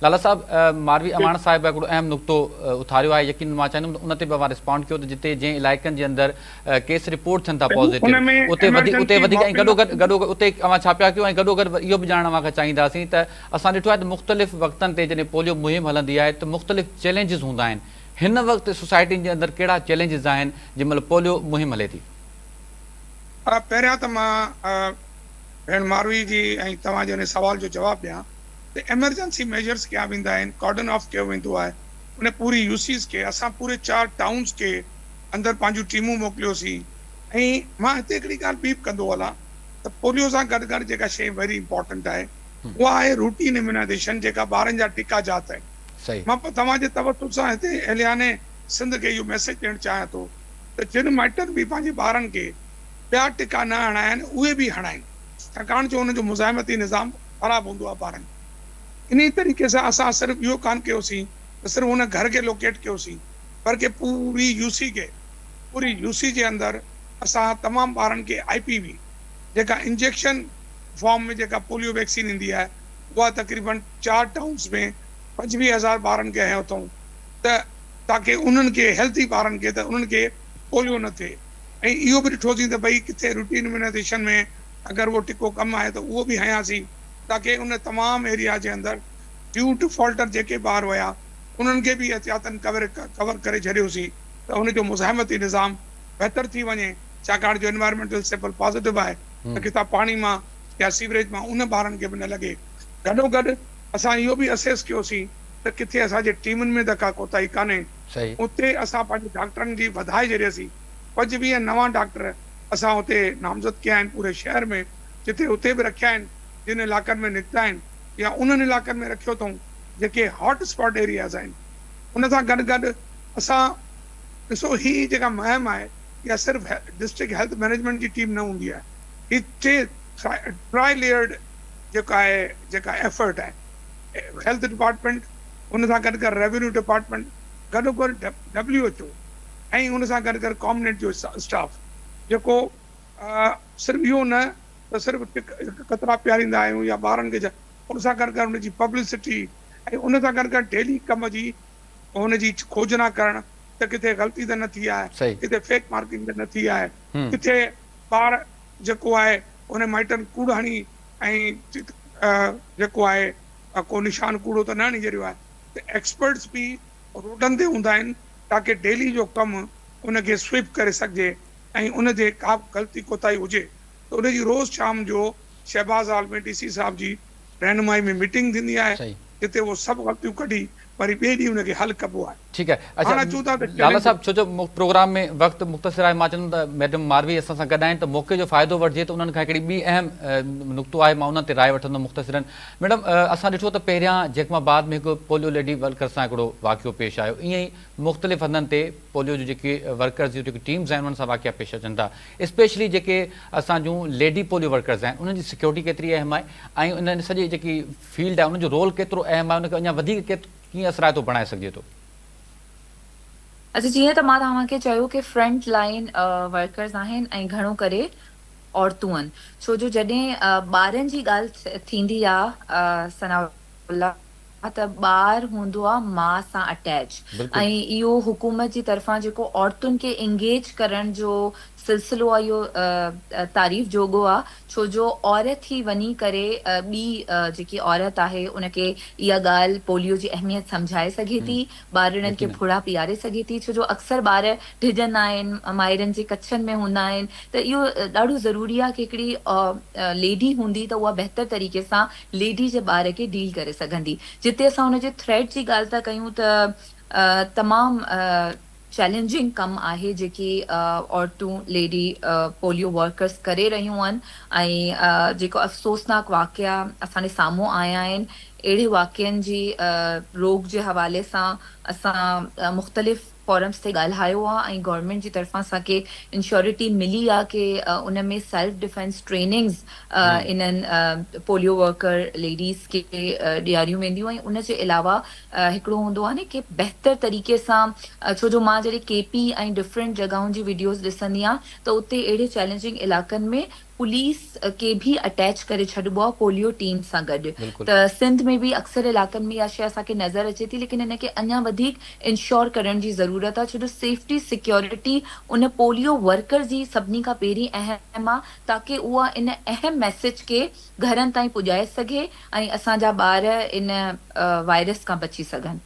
लाला साहब, मारवी अमाण साहिब हिकिड़ो अहम नुक़्तो उथारियो आहे, यकीन मां चाहींदुमि उन ते बि मां रिस्पॉन्ड कयो त जिते जंहिं इलाइक़नि जे अंदरि केस रिपोर्ट थियनि था पॉज़िटिव, उते वधीक ऐं गॾोगॾु उते अवां छा पिया कयूं, ऐं गॾोगॾु इहो बि ॼाणण अव्हांखे चाहींदासीं त असां ॾिठो आहे त मुख़्तलिफ़ वक़्तनि ते जॾहिं पोलियो मुहिम हलंदी आहे त मुख़्तलिफ़ चैलेंजिस हूंदा आहिनि। हिन वक़्तु सोसाइटियुनि जे अंदरि कहिड़ा चैलेंजिस आहिनि जंहिं महिल पोलियो मुहिम हले थी? पहिरियां त मां भेण मारवी जी ऐं तव्हांजे हुन सवाल जो जवाबु ॾियां त एमरजेंसी मेजर्स कया वेंदा आहिनि, कॉर्डन ऑफ कयो वेंदो आहे उन पूरी यूसीस खे। असां पूरे 4 टाउन्स खे अंदरि पंहिंजूं टीमूं मोकिलियोसीं। ऐं मां हिते हिकिड़ी ॻाल्हि ॿी बि कंदो हलां त पोलियो सां गॾु गॾु जेका शइ वेरी इंपॉर्टेंट आहे उहा आहे रूटीन इम्यूनाइज़ेशन, जेका ॿारनि जा टीका जात आहिनि। मां तव्हांजे तवसुल सां हिते एलियाने सिंध खे इहो मैसेज ॾियणु चाहियां थो त जिन माइटनि बि पंहिंजे ॿारनि खे ॿिया टीका न हणाया आहिनि उहे बि हणाइनि, छाकाणि जो हुनजो मुज़ाहिमती निज़ाम ख़राबु हूंदो आहे ॿारनि। इन तरीक़े सां असां सिर्फ़ु इहो कान कयोसीं त सिर्फ़ु हुन घर खे लोकेट कयोसीं, बल्कि पूरी यूसी जे अंदरि असां तमामु ॿारनि खे IPV जेका इंजेक्शन फॉर्म में जेका पोलियो वैक्सीन ईंदी आहे उहा तक़रीबन 4 टाउन्स में 25,000 ॿारनि खे हयो अथऊं त ताकी उन्हनि खे हेल्थी ॿारनि खे त उन्हनि खे पोलियो न थिए। ऐं इहो बि ॾिठोसीं त भई किथे रूटीन इम्यूनाइज़ेशन में अगरि उहो टिको कमु आहे त उहो बि हयासीं ताकी उन तमामु एरिया जे अंदरि ड्यू डिफॉल्टर जेके ॿार हुया उन्हनि खे बि एहतियातन कवर करे छॾियोसीं त हुनजो मुज़ाहिमती निज़ाम बहितर थी वञे, छाकाणि जो एनवायरमेंटल सैंपल पॉज़िटिव आहे त किथां पाणी मां या सीवरेज मां उन ॿारनि खे बि न लॻे। गॾोगॾु असां इहो बि असेस कयोसीं त किथे असांजे टीमुनि में त का कोताही कान्हे, उते असां पंहिंजे डॉक्टरनि जी वधाए छॾियासीं। 25 नवां डॉक्टर असां उते नामज़द कया आहिनि पूरे शहर में, जिते उते बि रखिया आहिनि जिन इलाइक़नि में निकिता आहिनि या उन्हनि इलाइक़नि में रखियो अथऊं जेके हॉट स्पॉट एरियाज़ आहिनि। उन सां गॾु गॾु असां ॾिसो हीअ जेका मुहिम आहे इहा सिर्फ़ु डिस्ट्रिक्ट हेल्थ मैनेजमेंट जी टीम न हूंदी आहे, हीअ ट्राई लेयर्ड जेका एफर्ट आहे, हेल्थ डिपार्टमेंट उन सां गॾु गॾु रेवेन्यू डिपार्टमेंट गॾोगॾु WHO ऐं हुन सां गॾु गॾु कॉम्बिनेट जो स्टाफ जेको सिर्फ़ु इहो न त सिर्फ़ु कतरा पियारींदा आहियूं या ॿारनि खे उन सां गॾु गॾु हुनजी पब्लिसिटी ऐं उन सां गॾु गॾु डेली कम जी हुनजी खोजना करणु त किथे ग़लती त न थी आहे, किथे फेक मार्किंग त न थी आहे, किथे ॿार जेको आहे उन माइटनि कूड़ हणी ऐं जेको आहे को निशान कूड़ो त न हणी छॾियो आहे। त एक्सपर्ट्स बि रोडनि ते हूंदा आहिनि ताकी डेली जो कमु उनखे स्वीप करे सघिजे ऐं उनजे का बि ग़लती कोताही हुजे त उनजी रोज़ शाम जो शहबाज़ आल में DC साहब जी रहनुमाई में मीटिंग थींदी आहे जिते उहो सभु ग़लतियूं कढी वरी ॿिए ॾींहुं हुनखे हल कबो आहे। ठीकु आहे। अच्छा लाला साहब, छो जो प्रोग्राम में वक़्तु मुख़्तसिर आहे, मां चवंदुमि त मैडम मारवी असां सां गॾु आहिनि त मौक़े जो फ़ाइदो वठिजे त उन्हनि खां हिकिड़ी ॿी अहम नुक़्तो आहे, मां उन ते राय वठंदुमि मुख़्तसिरन। मैडम, असां ॾिठो त पहिरियां जैकमाबाद में हिकु पोलियो लेडी वर्कर सां हिकिड़ो वाक़ियो पेश आयो, ईअं ई मुख़्तलिफ़ हंधनि ते पोलियो जो जेके वर्कर्स जूं जेकी टीम्स आहिनि उन्हनि सां वाक़िया पेश अचनि था। स्पेशली जेके असां जूं लेडी पोलियो वर्कर्स आहिनि उन्हनि जी सिक्योरिटी केतिरी अहम आहे ऐं उन्हनि सॼी जेकी फील्ड आहे उनजो रोल केतिरो अहम आहे, उनखे अञा वधीक कीअं असराइतो बणाए सघिजे थो? अच्छा, जीअं त मां तव्हांखे चयो कि फ्रंट लाइन वर्कर्स आहिनि ऐं घणो करे औरतूं आहिनि, छो जो जॾहिं ॿारनि जी ॻाल्हि थींदी आहे सनाउल्लाह त ॿार हूंदो आहे माउ सां अटैच, ऐं इहो हुकूमत जी तरफ़ां जेको औरतुनि खे इंगेज करण जो सिलसिलो आहे इहो तारीफ़ जोॻो आहे, छो जो औरत ही वञी करे ॿी जेकी औरत आहे उनखे इहा ॻाल्हि पोलियो जी अहमियत सम्झाए सघे थी, ॿारनि खे फुड़ा पीआरे सघे थी, छो जो अक्सर ॿार डिॼंदा आहिनि, माइरनि जे कच्छनि में हूंदा आहिनि, त इहो ॾाढो ज़रूरी आहे कि हिकिड़ी लेडी हूंदी त उहा बहितर तरीक़े सां लेडी जे ॿार खे डील करे सघंदी। जिते असां हुनजे थ्रेट जी ॻाल्हि था कयूं त तमामु चैलेंजिंग कमु आहे जेकी औरतूं लेडी पोलियो वर्कर्स करे रहियूं आहिनि, ऐं जेको अफ़सोसनाक वाक़िया असांजे साम्हूं आया आहिनि, अहिड़े वाक़िअनि जी रोक जे हवाले सां असां मुख़्तलिफ़ फोरम्स ते ॻाल्हायो आहे ऐं गवर्नमेंट जी तरफ़ां असांखे इंश्योरिटी मिली आहे कि उन में सेल्फ डिफेंस ट्रेनिंग्स इन्हनि पोलियो वर्कर लेडीज़ खे ॾियारियूं वेंदियूं, ऐं उनजे अलावा हिकिड़ो हूंदो आहे न कि बहितर तरीक़े सां, छो जो मां जॾहिं KP ऐं डिफरेंट जॻहुनि जी वीडियोज़ ॾिसंदी आहियां त उते अहिड़े चैलेंजिंग इलाइक़नि में पुलिस खे बि अटैच करे छॾिबो आहे पोलियो टीम सां गॾु। बिल्कुलु। त सिंध में बि अक्सर इलाइक़नि में इहा शइ असांखे नज़र अचे थी, लेकिन हिनखे अञा वधीक इंश्योर करण जी ज़रूरत आहे, छो जो सेफ्टी सिक्योरिटी उन पोलियो वर्कर जी सभिनी खां पहिरीं अहम आहे, ताकी उहा इन अहम मैसेज खे घरनि ताईं पुॼाए सघे ऐं असांजा ॿार इन वायरस खां बची सघनि।